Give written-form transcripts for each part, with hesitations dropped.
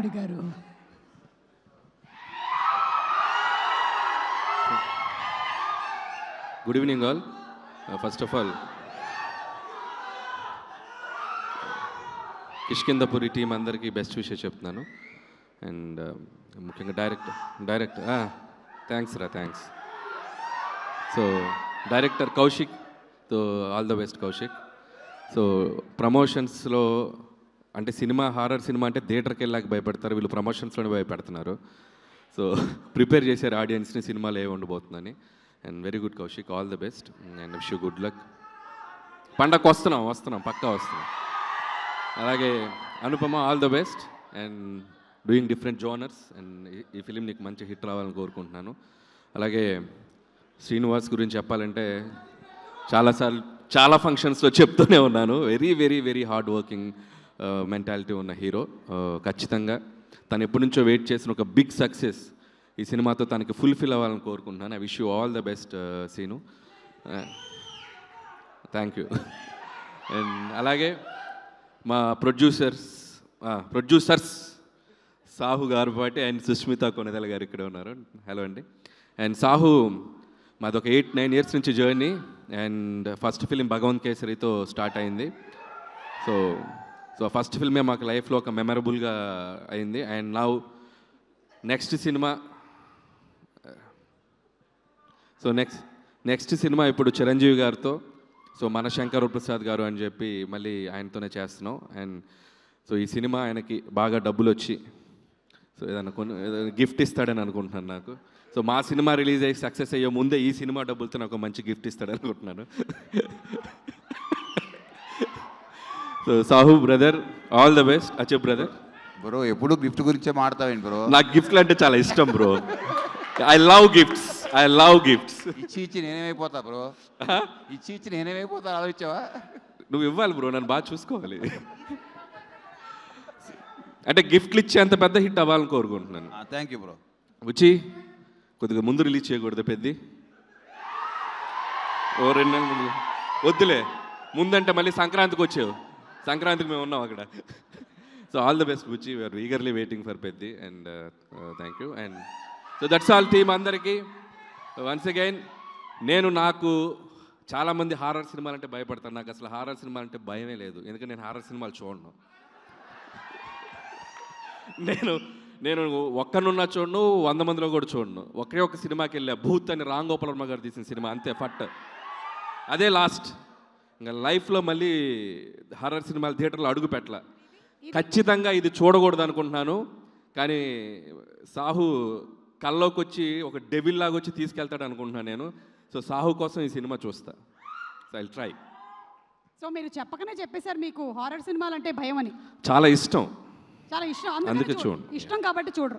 దర్శకుడి గారు. Good evening all. First of all Kishkindhapuri team అందరికీ బెస్ట్ విషయం చెప్తున్నాను. అండ్ ముఖ్యంగా director thanks. So director Kaushik, so all the best Kaushik. So ప్రమోషన్స్లో అంటే హారర్ సినిమా అంటే థియేటర్కి వెళ్ళాక భయపడతారు, వీళ్ళు ప్రమోషన్స్లోనే భయపెడుతున్నారు. సో ప్రిపేర్ చేశారు ఆడియన్స్ని సినిమాలో ఏ ఉండబోతుందని. And very good Kaushik, all the best and wish you good luck. పండగకు వస్తున్నాం పక్కా వస్తున్నాం. అలాగే Anupama, all the best and doing different genres. And ఈ ఫిలిం నీకు మంచి హిట్ రావాలని కోరుకుంటున్నాను. అలాగే శ్రీనివాస్ గురించి చెప్పాలంటే చాలా ఫంక్షన్స్లో చెప్తూనే ఉన్నాను, very very very hard working mentality ఉన్న హీరో. ఖచ్చితంగా తను ఎప్పటి నుంచో వెయిట్ చేసిన ఒక బిగ్ సక్సెస్ ఈ సినిమాతో తనకి ఫుల్ఫిల్ అవ్వాలని కోరుకుంటున్నాను. I wish you all the best Seenu. Thank you. And అలాగే మా ప్రొడ్యూసర్స్ సాహు గారు పాటి అండ్ సుష్మిత కొనదల గారు ఇక్కడ ఉన్నారు. హలో అండి. అండ్ సాహు మాదొక 8-9 ఇయర్స్ నుంచి జర్నీ. అండ్ ఫస్ట్ ఫిలిం భగవంత్ కేసరితో స్టార్ట్ అయింది. సో ఫస్ట్ ఫిల్మే మాకు లైఫ్లో ఒక మెమరబుల్గా అయింది. అండ్ నౌ నెక్స్ట్ సినిమా ఇప్పుడు చిరంజీవి గారితో, సో మన శంకర్ ప్రసాద్ గారు అని చెప్పి మళ్ళీ ఆయనతోనే చేస్తున్నాం. అండ్ సో ఈ సినిమా ఆయనకి బాగా డబ్బులు వచ్చి సో ఏదైనా గిఫ్ట్ ఇస్తాడని అనుకుంటున్నాను నాకు. సో మా సినిమా రిలీజ్ అయ్యి సక్సెస్ అయ్యే ముందే ఈ సినిమా డబ్బులతో నాకు మంచి గిఫ్ట్ ఇస్తాడని అనుకుంటున్నాను. So Sahu brother, all the best. అచ్చే బ్రదర్. బ్రో ఎప్పుడు గిఫ్ట్ గురించే మాట్లాడతావేంటి బ్రో? నాకు గిఫ్ట్లు అంటే చాలా ఇష్టం బ్రో. I love gifts. ఇచ్చి నేనేమైపోతా బ్రో? ఇచ్చి నేనేమైపోతా ఆలోచించావా? నువ్వు ఇవ్వాలి బ్రో, నన్ను బాగా చూసుకోవాలి. అంటే గిఫ్ట్లు ఇచ్చే అంత పెద్ద హిట్ అవ్వాలని కోరుకుంటున్నాను. Thank you bro. వచ్చి కొద్దిగా ముందు రిలీజ్ చేయకూడదు పెద్ద, ఓ 2 నెలల ముందు వద్దులే. ముందంటే మళ్ళీ సంక్రాంతికి వచ్చావు, సంక్రాంతికి మేము ఉన్నాం అక్కడ. So all the best Buchi, we're eagerly waiting for Peddi. And thank you. And so that's all team అందరికీ. వన్స్ అగైన్ నాకు చాలామంది హారర్ సినిమాలు అంటే భయపడతాను. నాకు అసలు హారర్ సినిమాలు అంటే భయమే లేదు, ఎందుకంటే నేను హారర్ సినిమాలు చూడను. నేను ఒక్కనున్నా చూడను, 100 మందిలో కూడా చూడను. ఒక సినిమాకి వెళ్ళా, భూత్ అని రామ్ గోపాల్ వర్మ గారు తీసిన సినిమా, అంతే ఫట్. అదే లాస్ట్. ఇంకా లైఫ్లో మళ్ళీ హారర్ సినిమాలు థియేటర్లో అడుగు పెట్టాల. ఖచ్చితంగా ఇది చూడకూడదు అనుకుంటున్నాను, కానీ సాహు కల్లోకి వచ్చి ఒక డెవిల్ లాగా వచ్చి తీసుకెళ్తాడు అనుకుంటున్నాను నేను. సో సాహు కోసం ఈ సినిమా చూస్తా. So I'll try. సో మీరు చెప్పకనే చెప్పేశారు మీకు హారర్ సినిమాలు అంటే భయం అని. చాలా ఇష్టం, అందుకే చూడండి. ఇష్టం కాబట్టి చూడరు.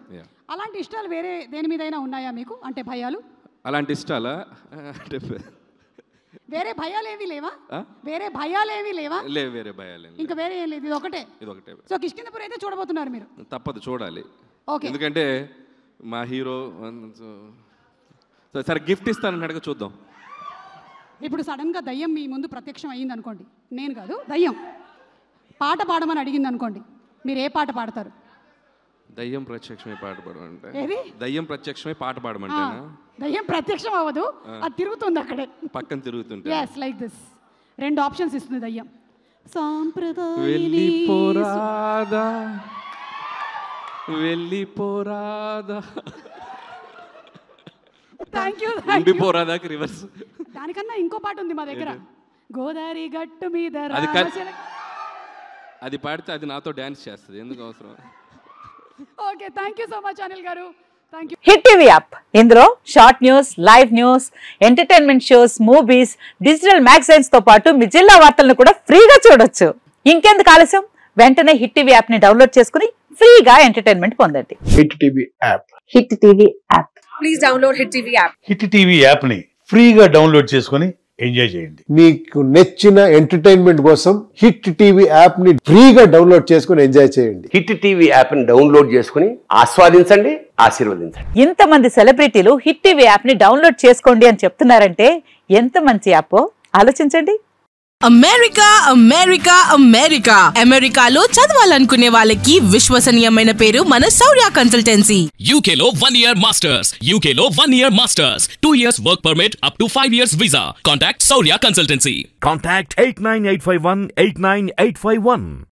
అలాంటి ఇష్టాలు వేరే దేని మీదైనా ఉన్నాయా మీకు? అంటే భయాలు అలాంటి ఇష్టాలా? అంటే వేరే భయాలు ఏమీ లేవా? వేరే భయాలు ఇంకా వేరే ఏం లేదు, ఇది ఒకటే. సో కిష్కిందపురి అయితే చూడబోతున్నారు మీరు? తప్పదు, చూడాలి. ఓకే. ఎందుకంటే మా హీరో. సరే గిఫ్ట్ ఇస్తానని అడగ, చూద్దాం. ఇప్పుడు సడన్గా దయ్యం మీ ముందు ప్రత్యక్షం అయ్యింది అనుకోండి, నేను కాదు దయ్యం పాట పాడమని అడిగింది అనుకోండి, మీరు ఏ పాట పాడతారు? దయ్యం ప్రత్యక్షమే పాట పాడమంటే? దయ్యం ప్రత్యక్షమే పాట పాడమంటే? దయ్యం ప్రత్యక్షం అవ్వదు, అది తిరుగుతుంది అక్కడే పక్కన తిరుగుతుంది. yes like this. 2 ఆప్షన్స్ ఇస్తుంది దయ్యం. వెళ్ళిపోరాదా థ్యాంక్ యూ. రివర్స్. దానికన్నా ఇంకో పాట ఉంది మా దగ్గర, గోదావరి గట్టు మీద. అది పాడితే అది నాతో డాన్స్ చేస్తుంది, ఎందుకు అవసరం? Okay, thank you so much Anil గారు. Thank you. Hit TV app, ఇందులో short news, live news, entertainment shows, movies, digital magazines తో పాటు మీ జిల్లా వార్తలను కూడా ఫ్రీగా చూడొచ్చు. ఇంకెందుకు ఆలస్యం, వెంటనే హిట్ టీవీ యాప్ ని డౌన్లోడ్ చేసుకుని ఫ్రీగా ఎంటర్టైన్మెంట్ పొందండి. Hit TV app. Hit TV app. Please download hit TV app. Hit TV app ని ఫ్రీగా డౌన్లోడ్ చేసుకుని ఎంజాయ్ చేయండి. మీకు నచ్చిన ఎంటర్టైన్మెంట్ కోసం హిట్ టీవీ యాప్ ని ఫ్రీగా డౌన్లోడ్ చేసుకుని ఎంజాయ్ చేయండి. హిట్ టీవీ యాప్ ని డౌన్లోడ్ చేసుకుని ఆస్వాదించండి, ఆశీర్వదించండి. ఇంతమంది సెలబ్రిటీలు హిట్ టీవీ యాప్ ని డౌన్లోడ్ చేసుకోండి అని చెప్తున్నారంటే ఎంత మంచి యాప్ ఆలోచించండి. అమెరికా అమెరికా అమెరికా అమెరికాలో చదవాలనుకునే వాళ్ళకి విశ్వసనీయమైన పేరు మన శౌర్య కన్సల్టెన్సీ. UK లో 1 year masters, UK లో 1 year masters, 2 years work permit up to 5 years visa. Contact Saurya Consultancy. Contact 89851 89851.